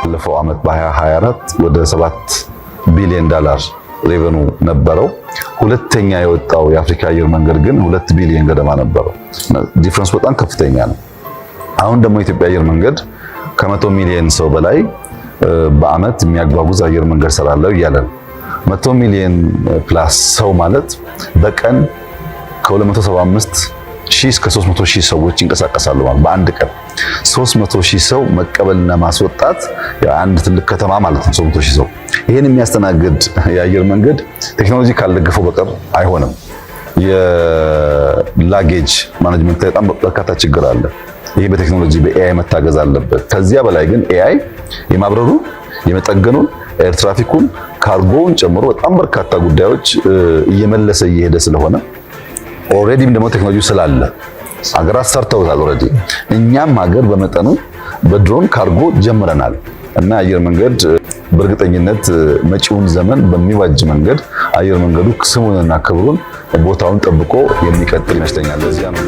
ባለፈው ዓመት በ2024 ወደ 7 ቢሊዮን ዶላር ሬቨኑ ነበረው። ሁለተኛ የወጣው የአፍሪካ አየር መንገድ ግን 2 ቢሊዮን ገደማ ነበረው። ዲፍረንስ በጣም ከፍተኛ ነው። አሁን ደግሞ የኢትዮጵያ አየር መንገድ ከ100 ሚሊዮን ሰው በላይ በአመት የሚያጓጉዝ አየር መንገድ ሰራለው እያለ ነው። 100 ሚሊዮን ፕላስ ሰው ማለት በቀን ከ275 ሺህ እስከ 300 ሺህ ሰዎች ይንቀሳቀሳሉ ማለት በአንድ ቀን 300 ሺህ ሰው መቀበልና ማስወጣት አንድ ትልቅ ከተማ ማለት ነው። 300 ሺህ ሰው ይሄን የሚያስተናግድ የአየር መንገድ ቴክኖሎጂ ካልደገፈው በቀር አይሆንም። የላጌጅ ማኔጅመንት ላይ በጣም በርካታ ችግር አለ። ይሄ በቴክኖሎጂ በኤአይ መታገዝ አለበት። ከዚያ በላይ ግን ኤአይ የማብረሩ የመጠገኑን ኤር ትራፊኩን ካርጎውን ጨምሮ በጣም በርካታ ጉዳዮች እየመለሰ እየሄደ ስለሆነ ኦሬዲም ደግሞ ቴክኖሎጂ ስላለ ሀገራት ሰርተውታል ኦሬዲ። እኛም ሀገር በመጠኑ በድሮን ካርጎ ጀምረናል እና አየር መንገድ በእርግጠኝነት መጪውን ዘመን በሚዋጅ መንገድ አየር መንገዱ ስሙንና ክብሩን ቦታውን ጠብቆ የሚቀጥል ይመስለኛል። ለዚያ ነው